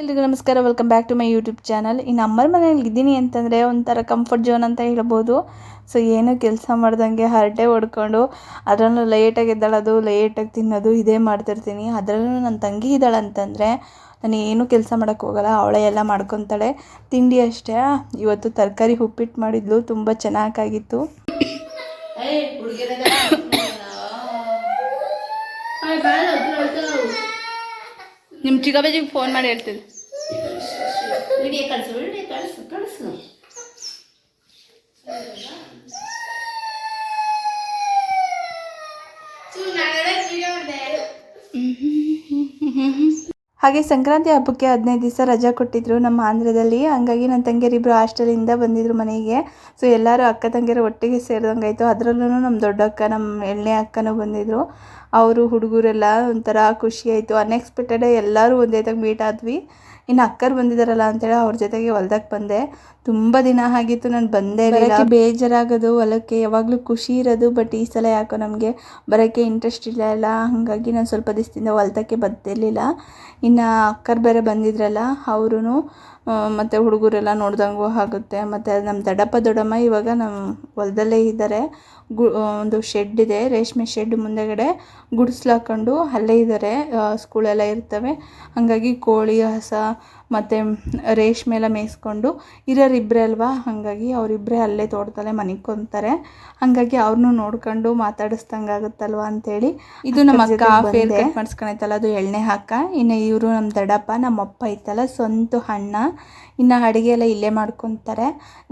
ಎಲ್ರಿಗೂ ನಮಸ್ಕಾರ, welcome back to my YouTube channel. ಇನ್ನು ಅಮ್ಮರ ಮನೇಲಿ ಇದ್ದೀನಿ ಅಂತಂದರೆ ಒಂಥರ ಕಂಫರ್ಟ್ ಝೋನ್ ಅಂತ ಹೇಳ್ಬೋದು. ಸೊ ಏನೂ ಕೆಲಸ ಮಾಡ್ದಂಗೆ ಹರಟೆ ಹೊಡ್ಕೊಂಡು ಅದರಲ್ಲೂ ಲೇಟಾಗಿ ಎದ್ದೇಳೋದು, ಲೇಟಾಗಿ ತಿನ್ನೋದು ಇದೇ ಮಾಡ್ತಿರ್ತೀನಿ. ಅದರಲ್ಲೂ ನನ್ನ ತಂಗಿ ಇದ್ದಾಳೆ ಅಂತಂದರೆ ನಾನು ಏನೂ ಕೆಲಸ ಮಾಡೋಕ್ಕೆ ಹೋಗಲ್ಲ, ಅವಳೇ ಎಲ್ಲ ಮಾಡ್ಕೊತಾಳೆ. ತಿಂಡಿ ಅಷ್ಟೇ, ಇವತ್ತು ತರಕಾರಿ ಉಪ್ಪಿಟ್ಟು ಮಾಡಿದ್ಲು, ತುಂಬ ಚೆನ್ನಾಗಿತ್ತು. ನಿಮ್ಮ ಚಿಕ್ಕಪ್ಪಜಿಗೆ ಫೋನ್ ಮಾಡಿ ಹೇಳ್ತೀನಿ. ವಿಡಿಯೋ ಕಳಿಸು. ಹಾಗೆ ಸಂಕ್ರಾಂತಿ ಹಬ್ಬಕ್ಕೆ 15 ದಿವಸ ರಜಾ ಕೊಟ್ಟಿದ್ರು ನಮ್ಮ ಆಂಧ್ರದಲ್ಲಿ. ಹಂಗಾಗಿ ನನ್ನ ತಂಗಿಯರಿಬ್ಬರು ಹಾಸ್ಟೆಲಿಂದ ಬಂದಿದ್ರು ಮನೆಗೆ. ಸೊ ಎಲ್ಲರೂ ಅಕ್ಕ ತಂಗಿಯರು ಒಟ್ಟಿಗೆ ಸೇರಿದಂಗಾಯಿತು. ಅದರಲ್ಲೂ ನಮ್ಮ ದೊಡ್ಡ ಅಕ್ಕ, ನಮ್ಮ ಎಣ್ಣೆ ಅಕ್ಕನೂ ಬಂದಿದ್ದರು. ಅವರು ಹುಡುಗರೆಲ್ಲ ಒಂಥರ ಖುಷಿಯಾಯಿತು. ಅನ್ಎಕ್ಸ್ಪೆಕ್ಟೆಡ್ ಎಲ್ಲರೂ ಒಂದೇ ತಾಗ ಮೀಟ್ ಆದ್ವಿ. ಇನ್ನು ಅಕ್ಕರು ಬಂದಿದ್ದಾರಲ್ಲ ಅಂತೇಳಿ ಅವ್ರ ಜೊತೆಗೆ ಹೊಲ್ದಕ್ಕೆ ಬಂದೆ. ತುಂಬ ದಿನ ಆಗಿತ್ತು ನಾನು ಬಂದೇ ಇರಲಿಲ್ಲ. ಬೇಜಾರಾಗೋದು, ಹೊಲಕ್ಕೆ ಯಾವಾಗಲೂ ಖುಷಿ ಇರೋದು, ಬಟ್ ಈ ಸಲ ಯಾಕೋ ನಮಗೆ ಬರೋಕ್ಕೆ ಇಂಟ್ರೆಸ್ಟ್ ಇಲ್ಲ. ಹಾಗಾಗಿ ನಾನು ಸ್ವಲ್ಪ ದಿವಸದಿಂದ ಹೊಲ್ದಕ್ಕೆ ಬರ್ತಿರ್ಲಿಲ್ಲ. ಇನ್ನು ಅಕ್ಕರು ಬೇರೆ ಬಂದಿದ್ರಲ್ಲ, ಅವರು ಮತ್ತು ಹುಡುಗರೆಲ್ಲ ನೋಡ್ದಂಗೂ ಆಗುತ್ತೆ. ಮತ್ತು ನಮ್ಮ ದೊಡ್ಡಮ್ಮ ಇವಾಗ ನಮ್ಮ ಹೊಲದಲ್ಲೇ ಇದ್ದಾರೆ. ಒಂದು ಶೆಡ್ ಇದೆ, ರೇಷ್ಮೆ ಶೆಡ್ ಮುಂದೆಗಡೆ ಗುಡಿಸ್ಲು ಹಾಕ್ಕೊಂಡು ಅಲ್ಲೇ ಇದ್ದಾರೆ. ಸ್ಕೂಲೆಲ್ಲ ಇರ್ತವೆ, ಹಾಗಾಗಿ ಕೋಳಿ, ಹಸ ಮತ್ತು ರೇಷ್ಮೆ ಎಲ್ಲ ಮೇಯಿಸ್ಕೊಂಡು ಇಬ್ಬರೇ ಅಲ್ವಾ, ಹಾಗಾಗಿ ಅವರಿಬ್ಬರೇ ಅಲ್ಲೇ ತೋಟದಲ್ಲೇ ಮನಿಕೊಂತಾರೆ. ಹಾಗಾಗಿ ಅವ್ರನ್ನೂ ನೋಡ್ಕೊಂಡು ಮಾತಾಡಿಸ್ದಂಗೆ ಆಗುತ್ತಲ್ವ ಅಂಥೇಳಿ ಇದು ನಮ್ಮ ಅಕ್ಕ ಫೇರ್ ಕಟ್ ಮಾಡಿಸ್ಕೊಳೈತಲ್ಲ, ಅದು ಎಣ್ಣೆ ಹಾಕ. ಇನ್ನು ಇವರು ನಮ್ಮ ದೊಡ್ಡಪ್ಪ, ನಮ್ಮಪ್ಪ ಇತ್ತಲ್ಲ ಸ್ವಂತ ಅಣ್ಣ. ಇನ್ನು ಅಡುಗೆ ಎಲ್ಲ ಇಲ್ಲೇ ಮಾಡ್ಕೊತಾರೆ.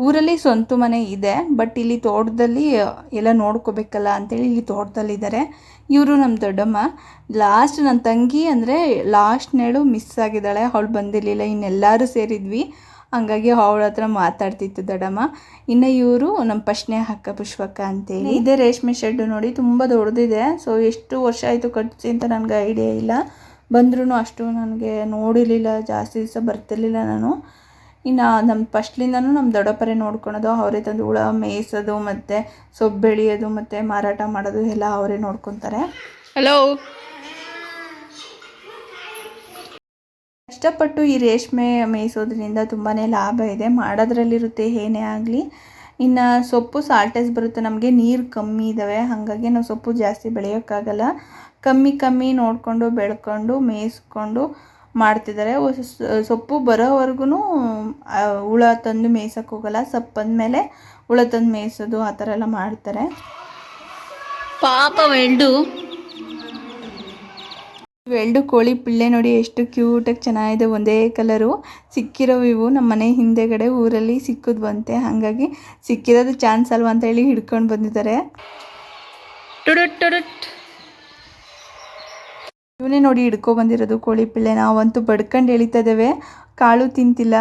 ಊರಲ್ಲಿ ಸ್ವಂತ ಮನೆ ಇದೆ, ಬಟ್ ಇಲ್ಲಿ ತೋಟದಲ್ಲಿ ಎಲ್ಲ ನೋಡ್ಕೋಬೇಕಲ್ಲ ಅಂಥೇಳಿ ಇಲ್ಲಿ ತೋಟದಲ್ಲಿದ್ದಾರೆ. ಇವರು ನಮ್ಮ ದೊಡ್ಡಮ್ಮ. ಲಾಸ್ಟ್ ನನ್ನ ತಂಗಿ ಅಂದರೆ ಲಾಸ್ಟ್ನೇಳು ಮಿಸ್ ಆಗಿದ್ದಾಳೆ, ಅವಳು ಬಂದಿರಲಿಲ್ಲ. ಇನ್ನೆಲ್ಲರೂ ಸೇರಿದ್ವಿ, ಹಂಗಾಗಿ ಅವಳ ಹತ್ರ ಮಾತಾಡ್ತಿತ್ತು ದೊಡ್ಡಮ್ಮ. ಇನ್ನು ಇವರು ನಮ್ಮ ಫಸ್ಟ್ನೇ ಅಕ್ಕ ಪುಷ್ಪಕ್ಕ ಅಂತೇಳಿ. ಇದೇ ರೇಷ್ಮೆ ಶೆಡ್ಡು ನೋಡಿ, ತುಂಬ ದೊಡ್ಡದಿದೆ. ಸೊ ಎಷ್ಟು ವರ್ಷ ಆಯಿತು ಕಟ್ಟಿಸಿ ಅಂತ ನನಗೆ ಐಡಿಯಾ ಇಲ್ಲ. ಬಂದ್ರೂ ಅಷ್ಟು ನನಗೆ ನೋಡಿರಲಿಲ್ಲ, ಜಾಸ್ತಿ ದಿವಸ ಬರ್ತಿರ್ಲಿಲ್ಲ ನಾನು. ಇನ್ನು ನಮ್ಮ ಫಸ್ಟ್ಲಿಂದನೂ ನಮ್ಮ ದೊಡ್ಡಪ್ಪರೇ ನೋಡ್ಕೊಳೋದು, ಅವರೇ ತಂದು ಹುಳ ಮೇಯಿಸೋದು ಮತ್ತು ಸೊಪ್ಪು ಬೆಳೆಯೋದು ಮತ್ತು ಮಾರಾಟ ಮಾಡೋದು ಎಲ್ಲ ಅವರೇ ನೋಡ್ಕೊತಾರೆ. ಹಲೋ. ಕಷ್ಟಪಟ್ಟು ಈ ರೇಷ್ಮೆ ಮೇಯಿಸೋದ್ರಿಂದ ತುಂಬಾ ಲಾಭ ಇದೆ, ಮಾಡೋದ್ರಲ್ಲಿರುತ್ತೆ ಏನೇ ಆಗಲಿ. ಇನ್ನು ಸೊಪ್ಪು ಸಾಲ್ಟೇಜ್ ಬರುತ್ತೆ, ನಮಗೆ ನೀರು ಕಮ್ಮಿ ಇದ್ದಾವೆ, ಹಾಗಾಗಿ ನಾವು ಸೊಪ್ಪು ಜಾಸ್ತಿ ಬೆಳೆಯೋಕ್ಕಾಗಲ್ಲ. ಕಮ್ಮಿ ನೋಡಿಕೊಂಡು ಬೆಳ್ಕೊಂಡು ಮೇಯಿಸ್ಕೊಂಡು ಮಾಡ್ತಿದ್ದಾರೆ. ಸೊಪ್ಪು ಬರೋವರೆಗೂ ಹುಳ ತಂದು ಮೇಯ್ಸೋಕ್ಕೆ ಹೋಗಲ್ಲ, ಸೊಪ್ಪು ಬಂದಮೇಲೆ ಹುಳ ತಂದು ಮೇಯಿಸೋದು ಆ ಥರ ಎಲ್ಲ ಮಾಡ್ತಾರೆ. ಪಾಪ ವೆಲ್ಡು ಕೋಳಿ ಪಿಳ್ಳೆ ನೋಡಿ ಎಷ್ಟು ಕ್ಯೂಟಾಗಿ ಚೆನ್ನಾಗಿದೆ, ಒಂದೇ ಕಲರು. ಸಿಕ್ಕಿರೋ ಇವು ನಮ್ಮ ಮನೆ ಹಿಂದೆಗಡೆ ಊರಲ್ಲಿ ಸಿಕ್ಕಿದ್ವು ಅಂತೆ, ಹಾಗಾಗಿ ಸಿಕ್ಕಿರೋದು ಚಾನ್ಸ್ ಅಲ್ವಾ ಅಂತ ಹೇಳಿ ಹಿಡ್ಕೊಂಡು ಬಂದಿದ್ದಾರೆ. ಇವನೇ ನೋಡಿ ಹಿಡ್ಕೊಬಂದಿರೋದು ಕೋಳಿ ಪಿಳ್ಳೆ. ನಾವಂತೂ ಬಡ್ಕೊಂಡು ಎಳಿತಾ ಇದ್ದೇವೆ, ಕಾಳು ತಿಂತಿಲ್ಲ.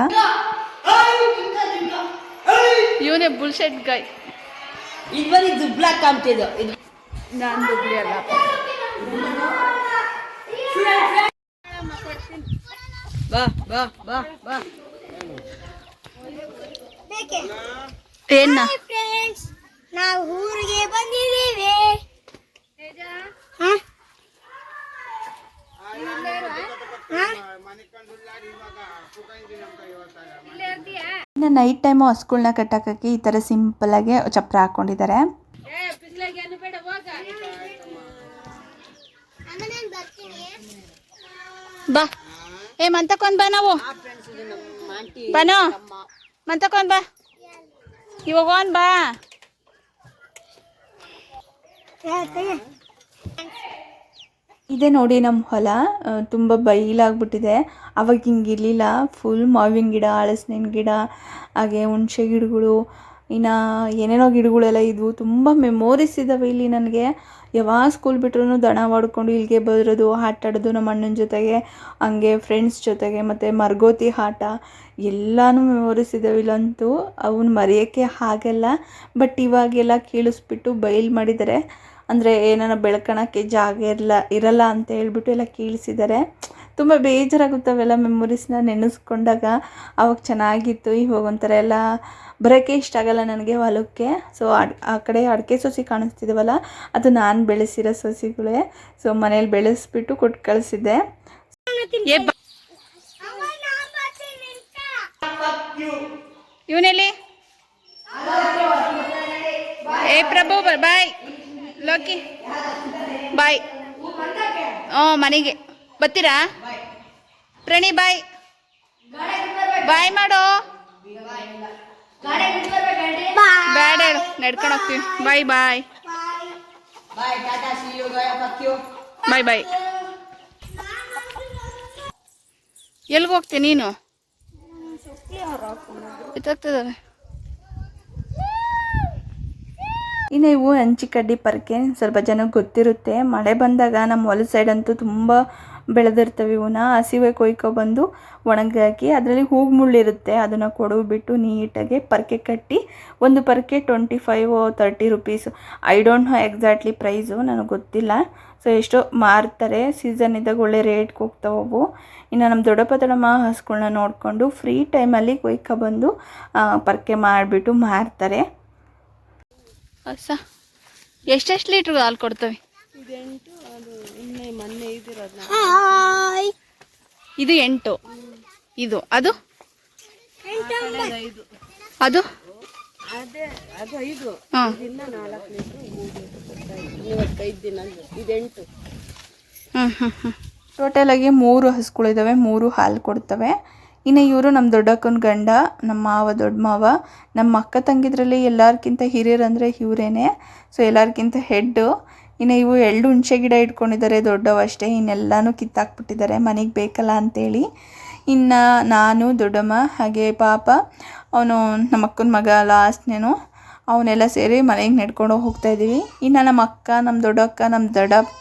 ಇವನೇ ಬುಲ್ಶೆಟ್ ಗಾಯ್. ಇದು ಬ್ಲಾಕ್ ಕಾಣ್ತಿದ್ದು, ಇದು ನಾನು ದುಬ್ಳಿ ಅಲ್ಲ. ಬಾ ಬಾ ಬಾ ಬಾ. ಏನ ನಾವು ಊರಿಗೆ ಬಂದಿದ್ದೀವಿ. ಇನ್ನು ನೈಟ್ ಟೈಮು ಹಸುಗಳ್ನ ಕಟ್ಟಾಕಕ್ಕೆ ಈ ಥರ ಸಿಂಪಲ್ಲಾಗಿ ಚಪ್ರ ಹಾಕ್ಕೊಂಡಿದ್ದಾರೆ. ಬಾ ಮಂತಕೊಂಡ್ ಬಾ, ನಾವು ಬಾನೋ ಮಂತಕೊಂಡ್ ಬಾ, ಇವಾಗ ಬಾ. ಇದೆ ನೋಡಿ ನಮ್ಮ ಹೊಲ, ತುಂಬ ಬಯಲಾಗ್ಬಿಟ್ಟಿದೆ. ಅವಾಗ ಹಿಂಗಿರಲಿಲ್ಲ, ಫುಲ್ ಮಾವಿನ ಗಿಡ, ಹಲಸಿನ ಗಿಡ, ಹಾಗೆ ಹುಣಸೆ ಗಿಡಗಳು, ಇನ್ನು ಏನೇನೋ ಗಿಡಗಳೆಲ್ಲ ಇದ್ವು. ತುಂಬ ಮೆಮೊರೀಸ್ ಇದ್ದಾವೆ ಇಲ್ಲಿ ನನಗೆ. ಯಾವಾಗ ಸ್ಕೂಲ್ ಬಿಟ್ರೂ ದಣ ಮಾಡ್ಕೊಂಡು ಇಲ್ಲಿಗೆ ಬರೋದು, ಆಟ ಆಡೋದು ನಮ್ಮ ಅಣ್ಣನ ಜೊತೆಗೆ, ಹಂಗೆ ಫ್ರೆಂಡ್ಸ್ ಜೊತೆಗೆ, ಮತ್ತು ಮರಗೋತಿ ಆಟ ಎಲ್ಲನೂ ಮೆಮೊರೀಸ್ ಇದ್ದಾವೆ ಇಲ್ಲಂತೂ. ಅವನ್ನ ಮರೆಯೋಕ್ಕೆ ಆಗಲ್ಲ. ಬಟ್ ಇವಾಗೆಲ್ಲ ಕೀಳಿಸ್ಬಿಟ್ಟು ಬಯಲು ಮಾಡಿದ್ದಾರೆ, ಅಂದರೆ ಏನಾರ ಬೆಳ್ಕೊಳಕ್ಕೆ ಜಾಗ ಇರಲ್ಲ ಅಂತ ಹೇಳ್ಬಿಟ್ಟು ಎಲ್ಲ ಕೀಳಿಸಿದ್ದಾರೆ. ತುಂಬ ಬೇಜಾರಾಗುತ್ತವೆಲ್ಲ ಮೆಮೊರೀಸ್ನ ನೆನೆಸ್ಕೊಂಡಾಗ. ಅವಾಗ ಚೆನ್ನಾಗಿತ್ತು, ಇವಾಗ ಒಂಥರ ಎಲ್ಲ ಬರೋಕ್ಕೆ ಇಷ್ಟ ಆಗಲ್ಲ ನನಗೆ ಹೊಲಕ್ಕೆ. ಸೊ ಆ ಕಡೆ ಅಡಿಕೆ ಸಸಿ ಕಾಣಿಸ್ತಿದ್ದಾವಲ್ಲ, ಅದು ನಾನು ಬೆಳೆಸಿರೋ ಸಸಿಗಳೇ. ಸೊ ಮನೇಲಿ ಬೆಳೆಸ್ಬಿಟ್ಟು ಕೊಟ್ಟು ಕಳಿಸಿದ್ದೆ. ಇವನೆಲ್ಲಿ ಏ ಪ್ರಭು ಬಾಯ್ ಲೋಕಿ ಬಾಯ್ ಮನೆಗೆ ಬರ್ತೀರಾ ಪ್ರಣಿ ಬಾಯ್ ಬಾಯ್ ಮಾಡೋ ಬೇಡ ಹೇಳು ನಡ್ಕೊಂಡು ಹೋಗ್ತೀವಿ ಬಾಯ್ ಬಾಯ್ Bye, Tata, see you, bye, fuck you. ಬಾಯ್ ಬಾಯ್ ಎಲ್ಲಿಗೆ ಹೋಗ್ತೀನಿ ನೀನು ಎತ್ತಾಗ್ತದಲ್ಲ ಇನ್ನು ಇವು ಹಂಚಿಕಡ್ಡಿ ಪರ್ಕೆ ಸ್ವಲ್ಪ ಜನಕ್ಕೆ ಗೊತ್ತಿರುತ್ತೆ. ಮಳೆ ಬಂದಾಗ ನಮ್ಮ ಹೊಲದ ಸೈಡ್ ಅಂತೂ ತುಂಬ ಬೆಳೆದಿರ್ತವೆ. ಇವನ್ನ ಹಸಿವೆ ಕೊಯ್ಕೊಬಂದು ಒಣಗಾಕಿ ಅದರಲ್ಲಿ ಹೂವು ಮುಳ್ಳಿರುತ್ತೆ, ಅದನ್ನು ಕೊಡೋಬಿಟ್ಟು ನೀಟಾಗಿ ಪರ್ಕೆ ಕಟ್ಟಿ ಒಂದು ಪರ್ಕೆ 25 or 30 rupees. I don't know exactly price, ನನಗೆ ಗೊತ್ತಿಲ್ಲ. ಸೊ ಎಷ್ಟೋ ಮಾರ್ತಾರೆ, ಸೀಸನ್ ಇದ್ದಾಗ ಒಳ್ಳೆ ರೇಟ್ಗೆ ಹೋಗ್ತಾವವು. ಇನ್ನು ನಮ್ಮ ದೊಡ್ಡಪ್ಪ ದೊಡ್ಡಮ್ಮ ಹಸುಗಳನ್ನ ನೋಡಿಕೊಂಡು ಫ್ರೀ ಟೈಮಲ್ಲಿ ಕೊಯ್ಕೊಬಂದು ಪರ್ಕೆ ಮಾಡಿಬಿಟ್ಟು ಮಾರ್ತಾರೆ. ಹೊಸ ಎಷ್ಟೆಷ್ಟು ಲೀಟ್ರ್ ಹಾಲು ಕೊಡ್ತವೆ? ಇದು 8, ಇದು ಅದು ಅದು ಹಾಂ ಟೋಟಲಾಗಿ 3 ಹಸುಗಳಿದ್ದಾವೆ, 3 ಹಾಲು ಕೊಡ್ತವೆ. ಇನ್ನು ಇವರು ನಮ್ಮ ದೊಡ್ಡಕ್ಕನ ಗಂಡ, ನಮ್ಮ ಮಾವ, ದೊಡ್ಡ ಮಾವ. ನಮ್ಮ ಅಕ್ಕ ತಂಗಿದ್ರಲ್ಲಿ ಎಲ್ಲರಿಗಿಂತ ಹಿರಿಯರಂದರೆ ಇವರೇನೆ, ಸೊ ಎಲ್ಲರಿಗಿಂತ ಹೆಡ್ಡು. ಇನ್ನು ಇವು 2 ಹುಣಸೆ ಗಿಡ ಇಟ್ಕೊಂಡಿದ್ದಾರೆ, ದೊಡ್ಡವು ಅಷ್ಟೇ. ಇನ್ನೆಲ್ಲನೂ ಕಿತ್ತಾಕ್ಬಿಟ್ಟಿದ್ದಾರೆ ಮನೆಗೆ ಬೇಕಲ್ಲ ಅಂಥೇಳಿ. ಇನ್ನು ನಾನು, ದೊಡ್ಡಮ್ಮ, ಹಾಗೆ ಪಾಪ ಅವನು ನಮ್ಮ ಅಕ್ಕನ ಮಗ ಲಾಸ್ಟ್ನೇನು, ಅವನ್ನೆಲ್ಲ ಸೇರಿ ಮನೆಗೆ ನಡ್ಕೊಂಡು ಹೋಗ್ತಾಯಿದ್ದೀವಿ. ಇನ್ನು ನಮ್ಮ ಅಕ್ಕ, ನಮ್ಮ ದೊಡ್ಡಕ್ಕ, ನಮ್ಮ ದೊಡ್ಡಪ್ಪ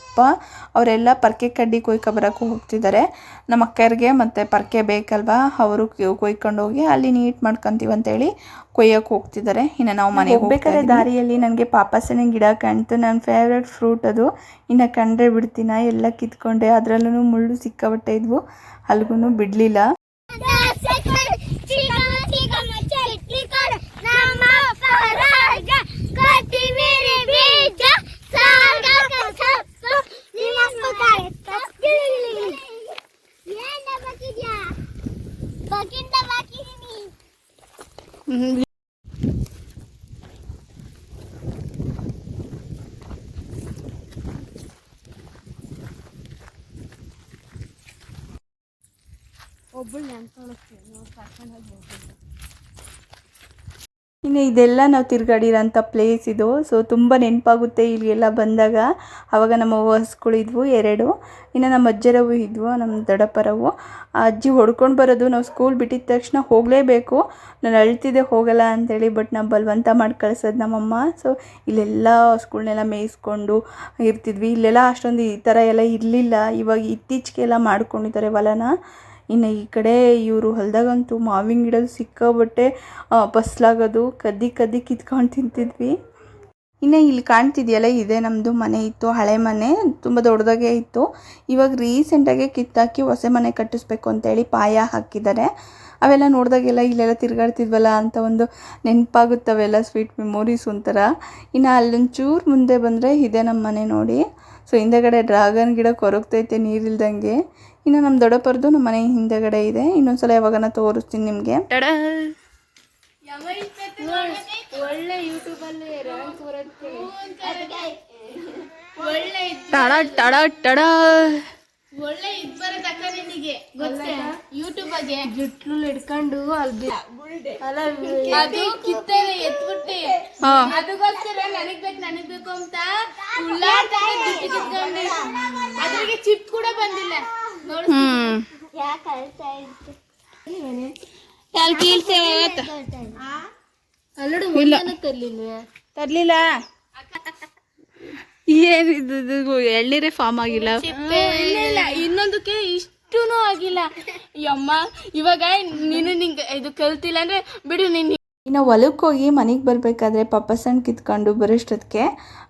ಅವರೆಲ್ಲ ಪರ್ಕೆ ಕಡ್ಡಿ ಕೊಯ್ಕೊಬರೋಕ್ಕೆ ಹೋಗ್ತಿದ್ದಾರೆ. ನಮ್ಮ ಅಕ್ಕರಿಗೆ ಮತ್ತು ಪರ್ಕೆ ಬೇಕಲ್ವಾ, ಅವರು ಕೊಯ್ಕೊಂಡು ಹೋಗಿ ಅಲ್ಲಿ ನೀಟ್ ಮಾಡ್ಕೊತೀವಿ ಅಂತೇಳಿ ಕೊಯ್ಯೋಕ್ಕೆ ಹೋಗ್ತಿದ್ದಾರೆ. ಇನ್ನು ನಾವು ಮನೆಗೆ ಹೋಗ್ಬೇಕಾದ್ರೆ ದಾರಿಯಲ್ಲಿ ನನಗೆ ಪಾಪಸನೆ ಗಿಡ ಕಾಣ್ತು, ನನ್ನ ಫೇವ್ರೆಟ್ ಫ್ರೂಟ್ ಅದು. ಇನ್ನು ಕಂಡ್ರೆ ಬಿಡ್ತೀನ, ಎಲ್ಲ ಕಿತ್ಕೊಂಡೆ. ಅದರಲ್ಲೂ ಮುಳ್ಳು ಸಿಕ್ಕಾಬಟ್ಟೆ ಇದ್ವು, ಅಲ್ಗೂ ಬಿಡಲಿಲ್ಲ. ಇನ್ನು ಇದೆಲ್ಲ ನಾವು ತಿರುಗಾಡಿರೋಂಥ ಪ್ಲೇಸ್ ಇದು. ಸೊ ತುಂಬ ನೆನಪಾಗುತ್ತೆ ಇಲ್ಲಿಗೆಲ್ಲ ಬಂದಾಗ. ಆವಾಗ ನಮ್ಮ ಹಸುಗಳಿದ್ವು 2, ಇನ್ನು ನಮ್ಮ ಅಜ್ಜರವು ಇದ್ವು, ನಮ್ಮ ದೊಡ್ಡಪ್ಪರವು. ಆ ಅಜ್ಜಿ ಹೊಡ್ಕೊಂಡು ಬರೋದು, ನಾವು ಸ್ಕೂಲ್ ಬಿಟ್ಟಿದ ತಕ್ಷಣ ಹೋಗಲೇಬೇಕು. ನಾನು ಅಳ್ತಿದ್ದೆ ಹೋಗಲ್ಲ ಅಂಥೇಳಿ, ಬಟ್ ನಾವು ಬಲವಂತ ಮಾಡಿ ಕಳ್ಸೋದು ನಮ್ಮಮ್ಮ. ಸೊ ಇಲ್ಲೆಲ್ಲ ಹಸುಗಳ್ನೆಲ್ಲ ಮೇಯಿಸ್ಕೊಂಡು ಇರ್ತಿದ್ವಿ. ಇಲ್ಲೆಲ್ಲ ಅಷ್ಟೊಂದು ಈ ಥರ ಎಲ್ಲ ಇರಲಿಲ್ಲ, ಇವಾಗ ಇತ್ತೀಚೆಗೆಲ್ಲ ಮಾಡ್ಕೊಂಡಿದ್ದಾರೆ ಹೊಲನ. ಇನ್ನು ಈ ಕಡೆ ಇವರು ಹೊಲದಾಗಂತೂ ಮಾವಿನ ಗಿಡ ಸಿಕ್ಕಾಬಟ್ಟೆ ಫಸಲಾಗೋದು, ಕದ್ದಿ ಕಿತ್ಕೊಂಡು ತಿಂತಿದ್ವಿ. ಇನ್ನು ಇಲ್ಲಿ ಕಾಣ್ತಿದೆಯಲ್ಲ, ಇದೇ ನಮ್ಮದು ಮನೆ ಇತ್ತು, ಹಳೆ ಮನೆ, ತುಂಬ ದೊಡ್ಡದಾಗೇ ಇತ್ತು. ಇವಾಗ ರೀಸೆಂಟಾಗಿ ಕಿತ್ತಾಕಿ ಹೊಸ ಮನೆ ಕಟ್ಟಿಸ್ಬೇಕು ಅಂತೇಳಿ ಪಾಯ ಹಾಕಿದ್ದಾರೆ. ಅವೆಲ್ಲ ನೋಡಿದಾಗೆಲ್ಲ ಇಲ್ಲೆಲ್ಲ ತಿರುಗಾಡ್ತಿದ್ವಲ್ಲ ಅಂತ ಒಂದು ನೆನಪಾಗುತ್ತವೆಲ್ಲ, ಸ್ವೀಟ್ ಮೆಮೊರೀಸ್ ಒಂಥರ. ಇನ್ನು ಅಲ್ಲೊಂಚೂರು ಮುಂದೆ ಬಂದರೆ ಇದೆ ನಮ್ಮ ಮನೆ ನೋಡಿ. ಸೊ ಹಿಂದೆಗಡೆ ಡ್ರ್ಯಾಗನ್ ಗಿಡ ಕೊರಗ್ತೈತೆ ನೀರಿಲ್ದಂಗೆ. ಇನ್ನು ನಮ್ಮ ದೊಡ್ಡಪ್ಪರದು ನಮ್ಮ ಮನೆ ಹಿಂದೆಗಡೆ ಇದೆ. ಇನ್ನೊಂದ್ಸಲ ಯಾವಾಗನ ತೋರಿಸ್ತೀನಿ ನಿಮಗೆ. ಒಳ್ಳೆ ಇದ್ ಬರತಕ್ಕ ನಿನಗೆ ಗೊತ್ತೇ ಯೂಟ್ಯೂಬ್ ಜುಟ್ಲು ಹಿಡ್ಕೊಂಡು ಅದು ಕಿತ್ತೇನೆ ಎತ್ಬಿಟ್ಟಿ, ಅದಕ್ಕೋಸ್ಕರ ನನಗ್ ಬೇಕು ಅಂತ ಅದ್ರಿಗೆ ಚಿಪ್ ಕೂಡ ಬಂದಿಲ್ಲ. ತರ್ಲಿಲ್ಲ ಏನಿದು ಎಳ್ನೀರೇ ಫಾರ್ಮ್ ಆಗಿಲ್ಲ, ಇನ್ನೊಂದಕ್ಕೆ ಇಷ್ಟೂ ಆಗಿಲ್ಲ. ಅಮ್ಮ ಇವಾಗ ನೀನು ನಿಂಗೆ ಇದು ಕಲ್ತಿಲ್ಲ ಅಂದ್ರೆ ಬಿಡು. ನೀನು ಇನ್ನು ಹೊಲಕ್ಕೆ ಹೋಗಿ ಮನೆಗೆ ಬರಬೇಕಾದ್ರೆ ಪಪ್ಪಸಣ್ಣು ಕಿತ್ಕೊಂಡು ಬರೋಷ್ಟೊತ್ತಿಗೆ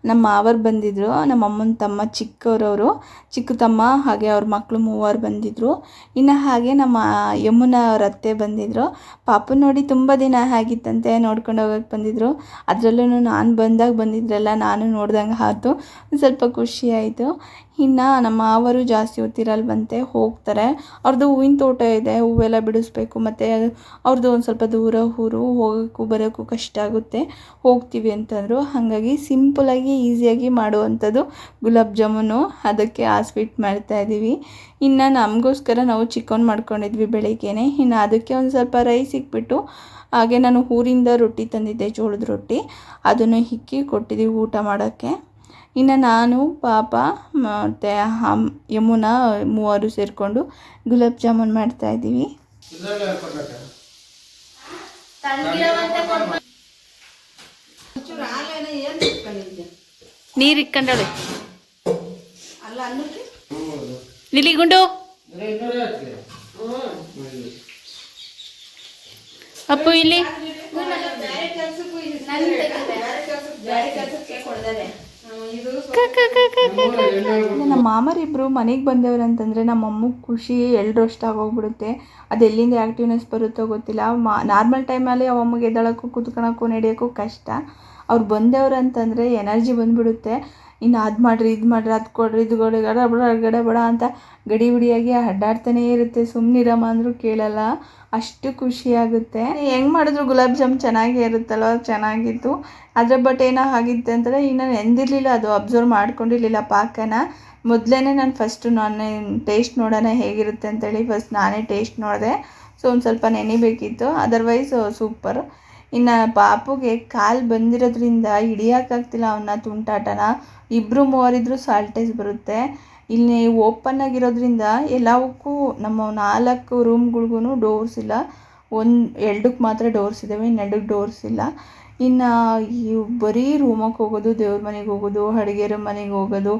ನಮ್ಮ ಮಾವರು ಬಂದಿದ್ದರು. ನಮ್ಮ ಅಮ್ಮನ ತಮ್ಮ ಚಿಕ್ಕವರವರು, ಚಿಕ್ಕ ತಮ್ಮ ಹಾಗೆ ಅವ್ರ ಮಕ್ಕಳು 3 ಬಂದಿದ್ದರು. ಇನ್ನು ಹಾಗೆ ನಮ್ಮ ಯಮುನ ಅವ್ರ ಅತ್ತೆ ಬಂದಿದ್ದರು. ಪಾಪು ನೋಡಿ ತುಂಬ ದಿನ ಆಗಿತ್ತಂತೆ, ನೋಡ್ಕೊಂಡು ಹೋಗೋಕ್ಕೆ ಬಂದಿದ್ದರು. ಅದರಲ್ಲೂ ನಾನು ಬಂದಾಗ ಬಂದಿದ್ರಲ್ಲ, ನಾನು ನೋಡ್ದಂಗೆ ಆಯ್ತು, ಸ್ವಲ್ಪ ಖುಷಿ ಆಯಿತು. ಇನ್ನು ನಮ್ಮ ಮಾವರು ಜಾಸ್ತಿ ಹೊತ್ತಿರಲ್ವಂತೆ, ಹೋಗ್ತಾರೆ. ಅವ್ರದ್ದು ಹೂವಿನ ತೋಟ ಇದೆ, ಹೂವೆಲ್ಲ ಬಿಡಿಸ್ಬೇಕು. ಮತ್ತು ಅವ್ರದ್ದು ಒಂದು ಸ್ವಲ್ಪ ದೂರ ಊರು, ಹೋಗೋಕ್ಕೂ ಬರೋಕ್ಕೂ ಕಷ್ಟ ಆಗುತ್ತೆ, ಹೋಗ್ತೀವಿ ಅಂತಂದರು. ಹಾಗಾಗಿ ಸಿಂಪಲಾಗಿ ಈಸಿಯಾಗಿ ಮಾಡುವಂಥದ್ದು ಗುಲಾಬ್ ಜಾಮೂನು, ಅದಕ್ಕೆ ಆ ಸ್ವೀಟ್ ಮಾಡ್ತಾಯಿದ್ದೀವಿ. ಇನ್ನು ನಮಗೋಸ್ಕರ ನಾವು ಚಿಕನ್ ಮಾಡ್ಕೊಂಡಿದ್ವಿ ಬೆಳಿಗ್ಗೆನೆ. ಇನ್ನು ಅದಕ್ಕೆ ಒಂದು ಸ್ವಲ್ಪ ರೈಸ್ ಇಕ್ಬಿಟ್ಟು, ಹಾಗೆ ನಾನು ಊರಿಂದ ರೊಟ್ಟಿ ತಂದಿದ್ದೆ, ಜೋಳದ ರೊಟ್ಟಿ, ಅದನ್ನು ಹಿಕ್ಕಿ ಕೊಟ್ಟಿದ್ದೀವಿ ಊಟ ಮಾಡೋಕ್ಕೆ. ಇನ್ನು ನಾನು, ಪಾಪ ಮತ್ತು ಯಮುನಾ ಮೂವರು ಸೇರಿಕೊಂಡು ಗುಲಾಬ್ ಜಾಮೂನ್ ಮಾಡ್ತಾಯಿದ್ದೀವಿ. ನೀರು ಇಕ್ಕೊಂಡಳೆ ನಿಲಿಗುಂಡು ಅಪ್ಪು ಇಲ್ಲಿ ನಮ್ಮ ಮಾಮರಿಬ್ಬರು ಮನೆಗೆ ಬಂದವರು ಅಂತಂದರೆ ನಮ್ಮ ಅಮ್ಮಗೆ ಖುಷಿ ಎಳ್ರಷ್ಟಾಗೋಗ್ಬಿಡುತ್ತೆ. ಅದು ಎಲ್ಲಿಂದ ಆ್ಯಕ್ಟಿವ್ನೆಸ್ ಬರುತ್ತೋ ಗೊತ್ತಿಲ್ಲ. ನಾರ್ಮಲ್ ಟೈಮಲ್ಲಿ ಅವಮ್ಮಗೆ ಎದ್ದಳಕ್ಕೂ ಕೂತ್ಕೊಳ್ಳೋಕ್ಕೂ ನಡೆಯೋಕ್ಕೂ ಕಷ್ಟ. ಅವ್ರು ಬಂದವರು ಅಂತಂದರೆ ಎನರ್ಜಿ ಬಂದುಬಿಡುತ್ತೆ. ಇನ್ನು ಅದು ಮಾಡಿರಿ, ಇದು ಮಾಡಿರಿ, ಅದು ಕೊಡ್ರಿ, ಇದು ಕೊಡಿ, ಗಡಬಡ ಅಂತ ಗಡಿಬಿಡಿಯಾಗಿ ಅಡ್ಡಾಡ್ತಾನೇ ಇರುತ್ತೆ. ಸುಮ್ಮನಿರಮ್ಮ ಅಂದರೂ ಕೇಳಲ್ಲ, ಅಷ್ಟು ಖುಷಿಯಾಗುತ್ತೆ. ಹೆಂಗೆ ಮಾಡಿದ್ರು ಗುಲಾಬ್ ಜಾಮ್ ಚೆನ್ನಾಗೇ ಇರುತ್ತಲ್ವ, ಚೆನ್ನಾಗಿತ್ತು. ಆದರೆ ಬಟ್ ಏನೋ ಆಗಿತ್ತು ಅಂತಂದರೆ ಇನ್ನು ನೆಂದಿರಲಿಲ್ಲ, ಅದು ಅಬ್ಸರ್ವ್ ಮಾಡ್ಕೊಂಡಿರಲಿಲ್ಲ ಪಾಕನ. ಮೊದಲೇ ನಾನು ನಾನೇ ಟೇಸ್ಟ್ ನೋಡೋಣ ಹೇಗಿರುತ್ತೆ ಅಂತೇಳಿ ಫಸ್ಟ್ ನಾನೇ ಟೇಸ್ಟ್ ನೋಡಿದೆ. ಸೊ ಒಂದು ಸ್ವಲ್ಪ ನೆನಿಬೇಕಿತ್ತು, ಅದರ್ವೈಸ್ ಸೂಪರ್. ಇನ್ನು ಪಾಪುಗೆ ಕಾಲು ಬಂದಿರೋದ್ರಿಂದ ಹಿಡಿಯೋಕ್ಕಾಗ್ತಿಲ್ಲ ಅವನ್ನ, ತುಂಟಾಟನ. ಇಬ್ಬರು ಮೂವರಿದ್ರೂ ಸಾಲ್ಟೇಜ್ ಬರುತ್ತೆ. ಇಲ್ಲಿ ಓಪನ್ ಆಗಿರೋದ್ರಿಂದ ಎಲ್ಲವಕ್ಕೂ ನಮ್ಮ 4 ರೂಮ್ಗಳಿಗೂ ಡೋರ್ಸ್ ಇಲ್ಲ. 2ಕ್ಕೆ ಮಾತ್ರ ಡೋರ್ಸ್ ಇದ್ದಾವೆ, ಇನ್ನೆರಡಕ್ಕೆ ಡೋರ್ಸ್ ಇಲ್ಲ. ಇನ್ನು ಬರೀ ರೂಮಕ್ಕೆ ಹೋಗೋದು, ದೇವ್ರ ಮನೆಗೆ ಹೋಗೋದು, ಅಡುಗೆರ ಮನೆಗೆ ಹೋಗೋದು,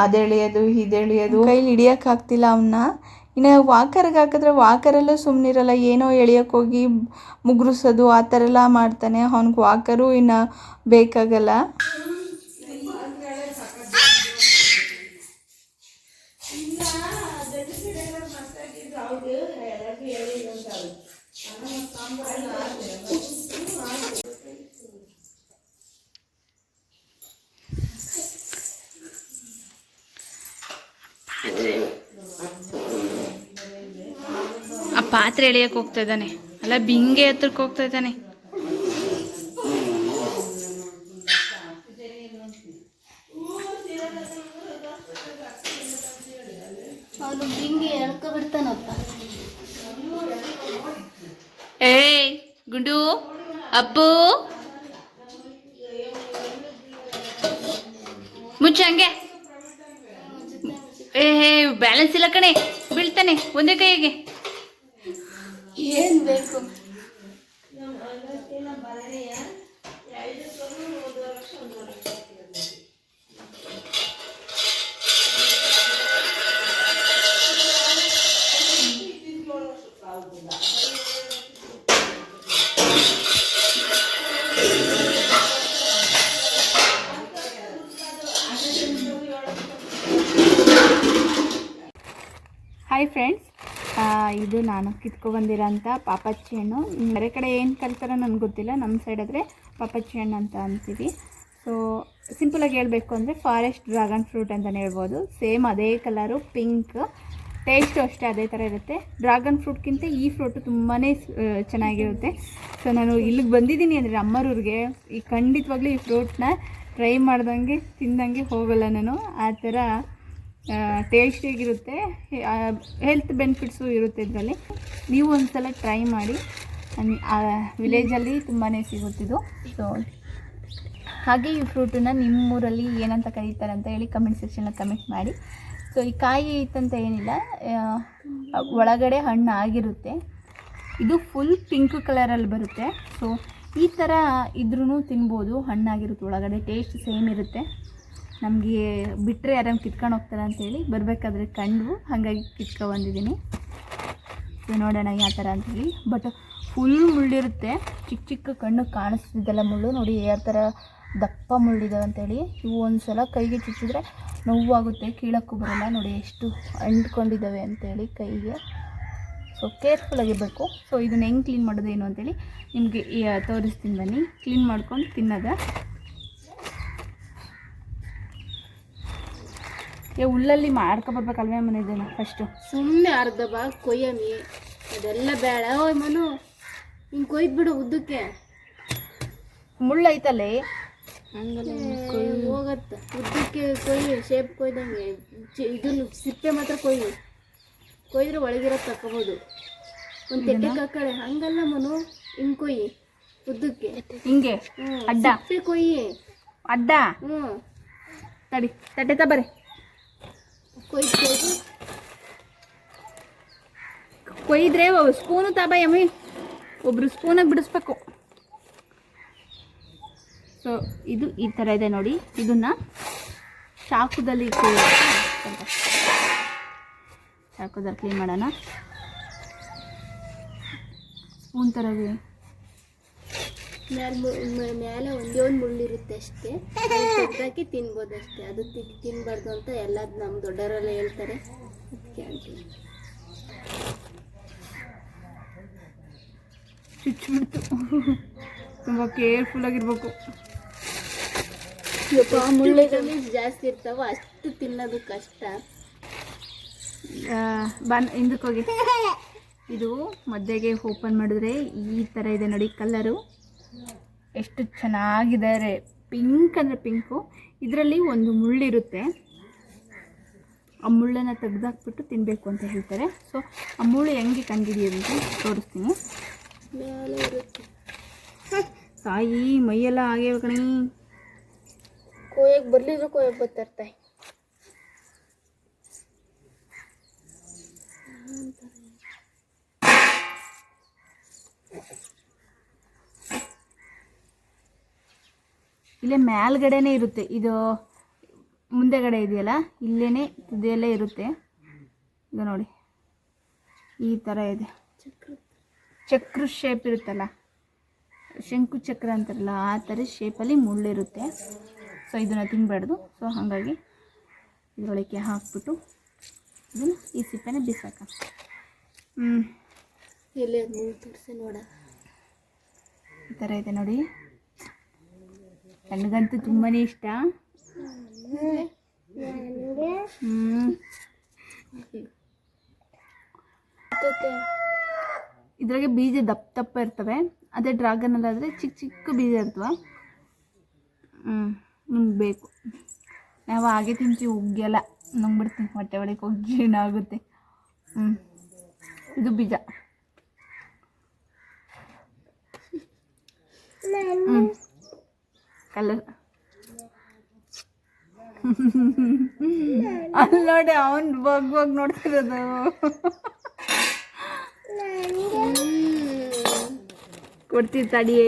ಅದೆಳೆಯೋದು ಇದೆಳೆಯೋದು, ಕೈಲಿ ಹಿಡಿಯೋಕ್ಕಾಗ್ತಿಲ್ಲ ಅವನ್ನ. ಇನ್ನು ವಾಕರ್ಗೆ ಹಾಕಿದ್ರೆ ವಾಕರಲ್ಲೂ ಸುಮ್ಮನಿರಲ್ಲ, ಏನೋ ಎಳೆಯೋಕ್ಕೋಗಿ ಮುಗುರಿಸೋದು ಆ ಥರ ಎಲ್ಲ ಮಾಡ್ತಾನೆ. ಅವ್ನಿಗೆ ವಾಕರು ಇನ್ನು ಬೇಕಾಗಲ್ಲ. ಆ ಪಾತ್ರೆ ಎಳೆಯಕ್ಕೆ ಹೋಗ್ತಾ ಇದ್ದಾನೆ, ಅಲ್ಲ ಬಿಂಗೆ ಹತ್ರಕ್ಕೆ ಹೋಗ್ತಾ ಇದ್ದಾನೆ. ಅವನು ಬಿಂಗೆ ಎಳ್ಕೊ ಬಿಡ್ತಾನಪ್ಪ. ಏಯ್ ಗುಂಡು, ಅಪ್ಪು ಮುಚ್ಚ ಹಂಗೆ. ಬ್ಯಾಲೆನ್ಸ್ ಇಲ್ಲ ಕಣೆ, ಬೀಳ್ತಾನೆ ಒಂದೇ ಕೈಗೆ. ಏನ್ ಬೇಕು? ಹಾಯ್ ಫ್ರೆಂಡ್ಸ್, ಇದು ನಾನು ಕಿತ್ಕೊಬಂದಿರೋಂಥ ಪಾಪಚ್ಚಿ ಹಣ್ಣು. ಬೇರೆ ಕಡೆ ಏನು ಕರಿತಾರೋ ನನಗೆ ಗೊತ್ತಿಲ್ಲ, ನಮ್ಮ ಸೈಡ್ ಆದರೆ ಪಾಪಚ್ಚಿ ಹಣ್ಣು ಅಂತ ಅಂತೀವಿ. ಸೊ ಸಿಂಪಲಾಗಿ ಹೇಳಬೇಕು ಅಂದರೆ ಫಾರೆಸ್ಟ್ ಡ್ರ್ಯಾಗನ್ ಫ್ರೂಟ್ ಅಂತಲೇ ಹೇಳ್ಬೋದು. ಸೇಮ್ ಅದೇ ಕಲರು, ಪಿಂಕ್, ಟೇಸ್ಟು ಅಷ್ಟೇ ಅದೇ ಥರ ಇರುತ್ತೆ. ಡ್ರ್ಯಾಗನ್ ಫ್ರೂಟ್ಗಿಂತ ಈ ಫ್ರೂಟು ತುಂಬಾ ಚೆನ್ನಾಗಿರುತ್ತೆ. ಸೊ ನಾನು ಇಲ್ಲಿಗೆ ಬಂದಿದ್ದೀನಿ ಅಂದರೆ ಅಮ್ಮರೂರಿಗೆ, ಈ ಖಂಡಿತವಾಗ್ಲೂ ಈ ಫ್ರೂಟ್ನ ಟ್ರೈ ಮಾಡ್ದಂಗೆ ತಿಂದಂಗೆ ಹೋಗಲ್ಲ ನಾನು. ಆ ಥರ ಟೇಸ್ಟಿಯಾಗಿರುತ್ತೆ, ಹೆಲ್ತ್ ಬೆನಿಫಿಟ್ಸು ಇರುತ್ತೆ ಇದರಲ್ಲಿ. ನೀವು ಒಂದು ಸಲ ಟ್ರೈ ಮಾಡಿ. ವಿಲೇಜಲ್ಲಿ ತುಂಬಾ ಸಿಗುತ್ತಿದ್ದು. ಸೊ ಹಾಗೆ ಈ ಫ್ರೂಟನ್ನ ನಿಮ್ಮೂರಲ್ಲಿ ಏನಂತ ಕರೀತಾರೆ ಅಂತ ಹೇಳಿ ಕಮೆಂಟ್ ಸೆಕ್ಷನಲ್ಲಿ ಕಮೆಂಟ್ ಮಾಡಿ. ಸೊ ಈ ಕಾಯಿ ಇತ್ತಂತ ಏನಿಲ್ಲ, ಒಳಗಡೆ ಹಣ್ಣು ಆಗಿರುತ್ತೆ. ಇದು ಫುಲ್ ಪಿಂಕ್ ಕಲರಲ್ಲಿ ಬರುತ್ತೆ. ಸೊ ಈ ಥರ ಇದ್ರೂ ತಿನ್ಬೋದು, ಹಣ್ಣಾಗಿರುತ್ತೆ, ಒಳಗಡೆ ಟೇಸ್ಟ್ ಸೇಮ್ ಇರುತ್ತೆ. ನಮಗೆ ಬಿಟ್ಟರೆ ಯಾರನ್ನು ಕಿತ್ಕೊಂಡು ಹೋಗ್ತಾರೆ ಅಂತೇಳಿ ಬರಬೇಕಾದ್ರೆ ಕಂಡು, ಹಾಗಾಗಿ ಕಿತ್ಕೊಬಂದಿದ್ದೀನಿ. ಸೊ ನೋಡೋಣ ಯಾವ ಥರ ಅಂತೇಳಿ. ಬಟ್ ಫುಲ್ ಮುಳ್ಳಿರುತ್ತೆ, ಚಿಕ್ಕ ಚಿಕ್ಕ ಕಣ್ಣು ಕಾಣಿಸ್ತಿದ್ದೆಲ್ಲ ಮುಳ್ಳು ನೋಡಿ ಯಾವ ಥರ ದಪ್ಪ ಮುಳ್ಳಿದಾವೆ ಅಂತೇಳಿ. ಇವು ಒಂದು ಸಲ ಕೈಗೆ ಚುಚ್ಚಿದ್ರೆ ನೋವಾಗುತ್ತೆ, ಕೀಳಕ್ಕೂ ಬರೋಲ್ಲ. ನೋಡಿ ಎಷ್ಟು ಅಂಟ್ಕೊಂಡಿದ್ದಾವೆ ಅಂತೇಳಿ ಕೈಗೆ. ಸೊ ಕೇರ್ಫುಲ್ಲಾಗಿರಬೇಕು. ಸೊ ಇದನ್ನು ಹೆಂಗೆ ಕ್ಲೀನ್ ಮಾಡೋದು ಏನು ಅಂತೇಳಿ ನಿಮಗೆ ತೋರಿಸ್ತೀನಿ ಬನ್ನಿ. ಕ್ಲೀನ್ ಮಾಡ್ಕೊಂಡು ತಿನ್ನೋದ. ಉಳ್ಳಲ್ಲಿ ಮಾಡ್ಕೊಬರ್ಬೇಕಲ್ವೇ ಮನೆ ಇದನ್ನು ಫಸ್ಟು. ಸುಮ್ಮನೆ ಅರ್ಧ ಭಾಗ ಕೊಯ್ಯಮಿ, ಅದೆಲ್ಲ ಬೇಡ. ಓಯ್ ಮನು, ಹಿಂಗೆ ಕೊಯ್ದ್ಬಿಡು ಉದ್ದಕ್ಕೆ. ಮುಳ್ಳೈತಲ್ಲೇ ಹಂಗಲ್ಲ ಹೋಗತ್ತ ಉದ್ದಕ್ಕೆ ಕೊಯ್ಯಿ, ಶೇಪ್ ಕೊಯ್ದಂಗೆ. ಇದನ್ನು ಸಿಪ್ಪೆ ಮಾತ್ರ ಕೊಯ್ದ್ರೆ ಒಳಗಿರೋ ತಕೋಬೋದು. ಒಂದು ತೆಟ್ಟೆ ಕಕ್ಕಳೆ ಹಂಗಲ್ಲ ಮನು, ಹಿಂಗೆ ಕೊಯ್ಯಿ ಉದ್ದಕ್ಕೆ, ಹಿಂಗೆ ಅಡ್ಡ ಸಿಪ್ಪೆ ಕೊಯ್ಯಿ ಅಡ್ಡ. ತಡಿ ತಟ್ಟೆ ತಬರಿ ಕೊಯ್ದ್ರೆ ಸ್ಪೂನು ತಬಯಮ್ಮಿ, ಒಬ್ರು ಸ್ಪೂನಾಗಿ ಬಿಡಿಸ್ಬೇಕು. ಸೊ ಇದು ಈ ಥರ ಇದೆ ನೋಡಿ. ಇದನ್ನು ಚಾಕುದಲ್ಲಿ ಕ್ಲೀನ್ ಮಾಡೋಣ. ಸ್ಪೂನ್ ಥರ ಇದೆ. ಮೇಲೆ ಒಂದೇ ಒಂದು ಮುಳ್ಳಿರುತ್ತೆ ಅಷ್ಟೇ, ತೆಗ್ದಾಕಿ ತಿನ್ಬೋದು ಅಷ್ಟೇ. ಅದು ತಿನ್ಬಾರ್ದು ಅಂತ ಎಲ್ಲ ನಮ್ಮ ದೊಡ್ಡವರೆಲ್ಲ ಹೇಳ್ತಾರೆ, ಅದಕ್ಕೆ ಅಂತೀವಿ. ಚುಚ್ಚಿಬಿಡ್ತು. ತುಂಬ ಕೇರ್ಫುಲ್ಲಾಗಿರ್ಬೇಕು. ಮುಳ್ಳುಗಳು ಜಾಸ್ತಿ ಇರ್ತಾವ, ಅಷ್ಟು ತಿನ್ನೋದು ಕಷ್ಟ. ಹಿಂದಕ್ಕೆ ಹೋಗಿ. ಇದು ಮಧ್ಯೆಗೆ ಓಪನ್ ಮಾಡಿದ್ರೆ ಈ ಥರ ಇದೆ ನೋಡಿ. ಕಲರು ಎಷ್ಟು ಚೆನ್ನಾಗಿದೆ, ಪಿಂಕ್ ಅಂದರೆ ಪಿಂಕು. ಇದರಲ್ಲಿ ಒಂದು ಮುಳ್ಳಿರುತ್ತೆ, ಆ ಮುಳ್ಳನ್ನು ತೆಗೆದಾಕ್ಬಿಟ್ಟು ತಿನ್ನಬೇಕು ಅಂತ ಹೇಳ್ತಾರೆ. ಸೊ ಆ ಮುಳ್ಳು ಹೆಂಗೆ ಕಂಡುಹಿಡಿಯೋದು ಅಂತ ತೋರಿಸ್ತೀನಿ. ಮೇಲೆ ಇರುತ್ತೆ. ತಾಯಿ ಮೈಯೆಲ್ಲ ಹಾಗೆ ಕಣಿ. ಕೊಯ್ಯಕ್ಕೆ ಬರ್ಲಿದ್ರು ಕೊಯ್ಯಕ್ಕೆ ಬರ್ತಾರ್ತಾಯಿ. ಇಲ್ಲೇ ಮೇಲ್ಗಡೆನೇ ಇರುತ್ತೆ, ಇದು ಮುಂದೆಗಡೆ ಇದೆಯಲ್ಲ ಇಲ್ಲೇ ತುದಿಯಲ್ಲೇ ಇರುತ್ತೆ. ಇದು ನೋಡಿ ಈ ಥರ ಇದೆ. ಚಕ್ರ ಶೇಪ್ ಇರುತ್ತಲ್ಲ, ಶಂಕು ಚಕ್ರ ಅಂತಾರಲ್ಲ ಆ ಥರ ಶೇಪಲ್ಲಿ ಮುಳ್ಳಿರುತ್ತೆ. ಸೊ ಇದನ್ನು ತಿನ್ನಬಾರ್ದು. ಸೊ ಹಾಗಾಗಿ ಇದರೊಳಗೆ ಹಾಕ್ಬಿಟ್ಟು ಇದನ್ನು ಈ ಸಿಪ್ಪೆನ ಬಿಸಾಕ. ಎಲ್ಲಿ ಅದು ಮುಳ್ಳು ತೋರಿಸಿ ನೋಡ. ಈ ಥರ ಇದೆ ನೋಡಿ. ನನಗಂತೂ ತುಂಬಾ ಇಷ್ಟ. ಇದ್ರಾಗೆ ಬೀಜ ದಪ್ಪ ದಪ್ಪ ಇರ್ತವೆ. ಅದೇ ಡ್ರಾಗನಲ್ಲಾದರೆ ಚಿಕ್ಕ ಚಿಕ್ಕ ಬೀಜ ಇರ್ತವೆ. ನಿಮ್ಗೆ ಬೇಕು, ನಾವು ಹಾಗೆ ತಿಂತೀವಿ, ಉಗ್ಗೆಲ್ಲ ನುಂಗ್ಬಿಡ್ತೀನಿ, ಹೊಟ್ಟೆ ಒಳಗೆ ಹೋಗಿ ಏನಾಗುತ್ತೆ. ಇದು ಬೀಜ. ಕಲರ್ ಅಲ್ಲಿ ನೋಡಿ, ಅವನು ಬಗ್ ನೋಡ್ತಿರೋದು. ಕೊಡ್ತೀವಿ ತಡಿಯೇ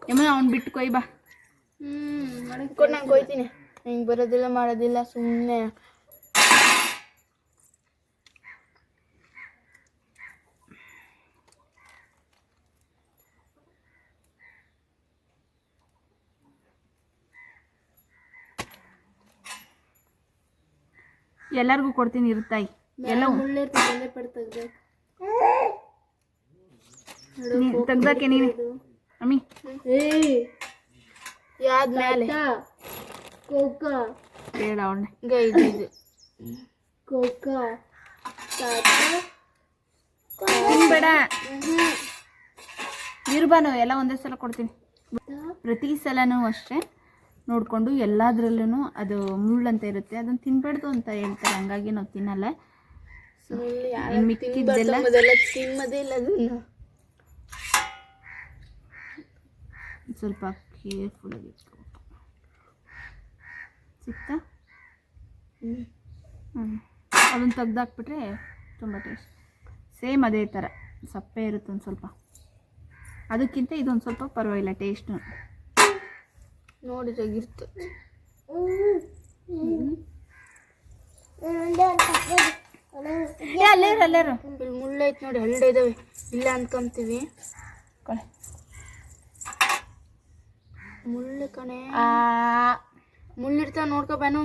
ಏಮನ, ಅವ್ನು ಬಿಟ್ಟು ಕೊಯ್ ಬಾ. ನಾನು ಕೊಯ್ತೀನಿ. ಹಿಂಗೆ ಬರೋದಿಲ್ಲ ಮಾಡೋದಿಲ್ಲ, ಸುಮ್ಮನೆ. ಎಲ್ಲರಿಗೂ ಕೊಡ್ತೀನಿ ಇರ್ತಾಯಿ. ಎಲ್ಲ ಮುಳ್ಳಿರ್ತದೆ ಪಡ್ತಗ್ಬೇಕು. ತೆಗ್ದಾಕೆ ನೀನು ಅಮ್ಮಿ. ಯಾವ್ದ ಮೇಲೆ ಕೋಕ ಬೇಡ ಅವಣ್ಣೆ ಇದು ಕೋಕ ಬೇಡ ಇರ್ಬಾನು. ಎಲ್ಲ ಒಂದೇ ಸಲ ಕೊಡ್ತೀನಿ. ಪ್ರತಿ ಸಲನೂ ಅಷ್ಟೇ ನೋಡಿಕೊಂಡು ಎಲ್ಲದರಲ್ಲೂ ಅದು ಮುಳ್ಳಂತ ಇರುತ್ತೆ, ಅದನ್ನು ತಿನ್ಬಾರ್ದು ಅಂತ ಹೇಳ್ತಾರೆ. ಹಂಗಾಗಿ ನಾವು ತಿನ್ನಲ್ಲ. ಸೊ ಮಿಕ್ಕಿದ್ದೆಲ್ಲ ತಿನ್ನೋದೇ ಇಲ್ಲ. ಅದನ್ನು ಸ್ವಲ್ಪ ಕೇರ್ಫುಲ್ಲಾಗಿ ಇಟ್ಕೊಬೇಕು. ಸಿಕ್ತಾ? ಅದನ್ನು ತೆಗ್ದಾಕ್ಬಿಟ್ರೆ ತುಂಬ ಟೇಸ್ಟ್. ಸೇಮ್ ಅದೇ ಥರ ಸಪ್ಪೆ ಇರುತ್ತೆ ಒಂದು ಸ್ವಲ್ಪ. ಅದಕ್ಕಿಂತ ಇದೊಂದು ಸ್ವಲ್ಪ ಪರವಾಗಿಲ್ಲ ಟೇಸ್ಟು. ನೋಡಿದಾಗಿರ್ತು. ಅಲ್ಲೇರು ಇಲ್ಲಿ ಮುಳ್ಳೈತೆ ನೋಡಿ, ಹಳ್ಳಿ ಇದಾವೆ. ಇಲ್ಲ ಅನ್ಕೊಂತೀವಿ, ಮುಳ್ಳು ಕಣೆ. ಮುಳ್ಳಿರ್ತಾವ, ನೋಡ್ಕೊ ಬಾನು.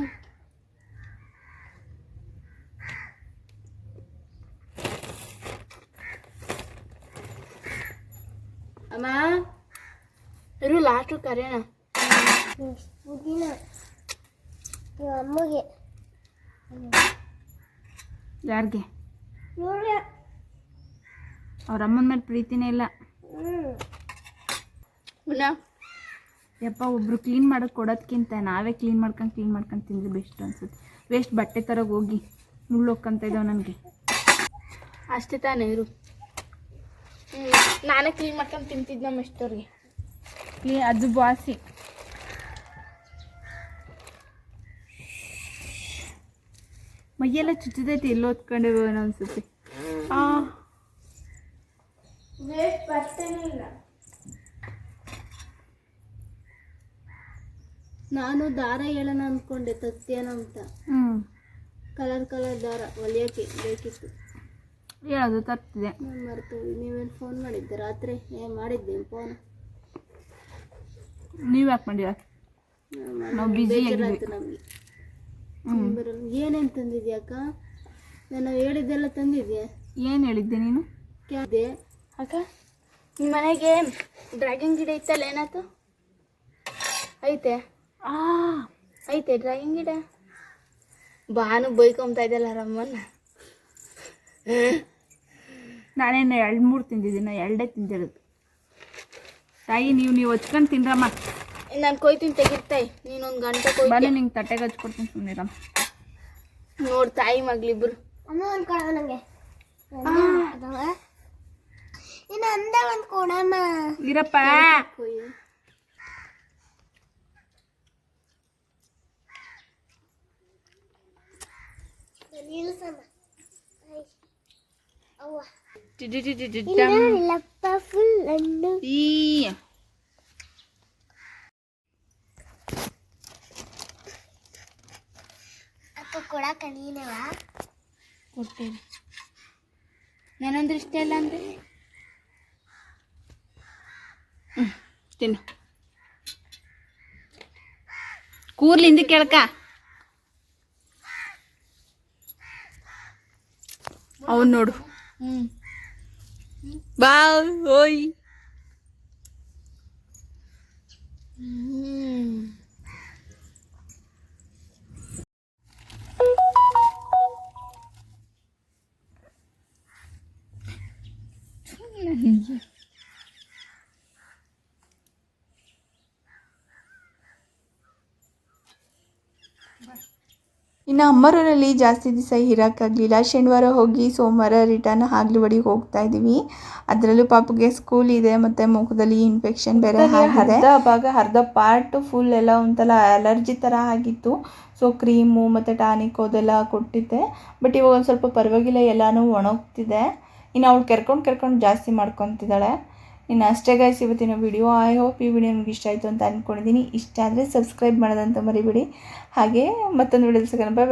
ಅಮ್ಮ ಇರು, ಲಾಸ್ಟು ಕರೆಯೋಣ. ಅಮ್ಮಗೆ ಯಾರಿಗೆ? ಅವ್ರ ಅಮ್ಮನ ಮೇಲೆ ಪ್ರೀತಿನೇ ಇಲ್ಲ. ಯಪ್ಪ, ಒಬ್ರು ಕ್ಲೀನ್ ಮಾಡೋಕೆ ಕೊಡೋದಕ್ಕಿಂತ ನಾವೇ ಕ್ಲೀನ್ ಮಾಡ್ಕೊಂಡು ತಿಂದರೆ ಬೆಸ್ಟ್ ಅನ್ಸುತ್ತೆ. ವೇಸ್ಟ್ ಬಟ್ಟೆ ತರಗೆ ಹೋಗಿ ಮುಳ್ಳು ಹೋಗ್ಕಂತ ಇದ್ದಾವೆ ನನಗೆ. ಅಷ್ಟೇ ತಾನೇ ಇರು. ನಾನೇ ಕ್ಲೀನ್ ಮಾಡ್ಕೊಂಡು ತಿಂತಿದ್ದು ನಮ್ಮ ಎಷ್ಟೋರಿಗೆ. ಅದು ಬಾಸಿ. ಮೈಯೆಲ್ಲ ಚುಚ್ಚದೈತೆ, ಎಲ್ಲೋ ಹೊತ್ಕೊಂಡೇವೋ ಅನ್ಸುತ್ತೆ. ನಾನು ದಾರ ಹೇಳೋಣ ಅಂದ್ಕೊಂಡೆ ತತ್ತೇನ ಅಂತ. ಕಲರ್ ದಾರ ಹೊಲಿಯೋಕ್ಕೆ ಬೇಕಿತ್ತು. ಹೇಳೋದು ತರ್ತಿದೆ. ನಾನು ಮರ್ತೋಗಿ. ನೀವೇನು ಫೋನ್ ಮಾಡಿದ್ದೆ ರಾತ್ರಿ? ಮಾಡಿದ್ದೆ ಫೋನ್. ನೀವು ಯಾಕೆ ಮಾಡಿರ? ನಾವು ಬಿಜಿ ಬೇಜಾರಾಯ್ತು ನಮಗೆ. ಏನೇನು ತಂದಿದ್ಯಾಕ? ನಾನು ಹೇಳಿದ್ದೆಲ್ಲ ತಂದಿದ್ಯಾ? ಏನು ಹೇಳಿದ್ದೆ ನೀನು? ಕ್ಯಾದೆ ಅಕ್ಕ, ನಿಮ್ಮ ಮನೆಗೆ ಡ್ರ್ಯಾಗನ್ ಗಿಡ ಇತ್ತಲ್ಲ, ಏನಾಯ್ತು? ಐತೆ ಐತೆ ಡ್ರ್ಯಾಗನ್ ಗಿಡ. ಬಾನು ಬೈಕೊಂಬ್ತಾ ಇದ್ದಲ್ಲ ರಮ್ಮನ್ನ. ನಾನೇನು 2-3 ತಿಂದಿದ್ದೀನಿ, 2 ತಿಂದಿರೋದು. ತಾಯಿ ನೀವು ಹಚ್ಕೊಂಡು ತಿನ್ರಮ್ಮ. ನಾನು ಕೊಯ್ತೀನಿ, ತೆಗಿತಾಯಿ. ನೀನೊಂದು ಗಂಟೆ ಕೊಯ್. ಬನ್ನಿ, ನಿಂಗೆ ತಟ್ಟೆಗೆ ಹಚ್ಕೊಡ್ತೀನಿ, ಸುಮ್ಮನಿರಮ್ಮ. ನೋಡಿ ತಾಯಿ ಮಗಳಿಬ್ರು. ಅಮ್ಮ ಒಂದು ಕೊಡ ನನಗೆ. ಇನ್ನು ಅಂದ ಒಂದು ಕೊಡಮ್ಮ. ಇರಪ್ಪ. ಕೊಡಕ ನೀನವ ಕೊಡ್ತೇನೆ. ನಾನಂದ್ರೆ ಇಷ್ಟ ಇಲ್ಲ ಅಂದರೆ ತಿನ್ನು. ಕೂರ್ಲಿಂದ ಕೇಳ್ಕ. ಅವನು ನೋಡು. ಬಾ ಓಯ್. ಇನ್ನು ಅಮ್ಮರೂರಲ್ಲಿ ಜಾಸ್ತಿ ದಿವಸ ಇರೋಕ್ಕಾಗಲಿಲ್ಲ. ಶನಿವಾರ ಹೋಗಿ ಸೋಮವಾರ ರಿಟರ್ನ್ ಹಾಗ್ಲುವಾಡಿಗೆ ಹೋಗ್ತಾ ಇದ್ದೀವಿ. ಅದರಲ್ಲೂ ಪಾಪುಗೆ ಸ್ಕೂಲ್ ಇದೆ ಮತ್ತು ಮುಖದಲ್ಲಿ ಇನ್ಫೆಕ್ಷನ್ ಬೇರೆ ಆಗಿದೆ. ಅರ್ಧ ಪಾರ್ಟ್ ಫುಲ್ ಎಲ್ಲ ಒಂಥರ ಅಲರ್ಜಿ ಥರ ಆಗಿತ್ತು. ಸೊ ಕ್ರೀಮು ಮತ್ತು ಟಾನಿಕ್ ಅದೆಲ್ಲ ಕೊಟ್ಟಿದ್ದೆ. ಬಟ್ ಇವಾಗ ಒಂದು ಸ್ವಲ್ಪ ಪರವಾಗಿಲ್ಲ, ಎಲ್ಲನೂ ಒಣಗ್ತಿದೆ. ಇನ್ನು ಅವಳು ಕೆರ್ಕೊಂಡು ಜಾಸ್ತಿ ಮಾಡ್ಕೊತಿದ್ದಾಳೆ. ಇನ್ನು ಅಷ್ಟೇ ಗೈಸ್ ಇವತ್ತಿನ ವಿಡಿಯೋ. ಐ ಹೋಪ್ ಈ ವಿಡಿಯೋ ನಿಮ್ಗೆ ಇಷ್ಟ ಆಯಿತು ಅಂತ ಅಂದ್ಕೊಂಡಿದ್ದೀನಿ. ಇಷ್ಟ ಆದರೆ ಸಬ್ಸ್ಕ್ರೈಬ್ ಮಾಡೋದಂತ ಮರಿಬೇಡಿ. ಹಾಗೆ ಮತ್ತೊಂದು ವಿಡಿಯೋದಲ್ಲಿ ಸಿಗೋಣ. ಬಾಯ್.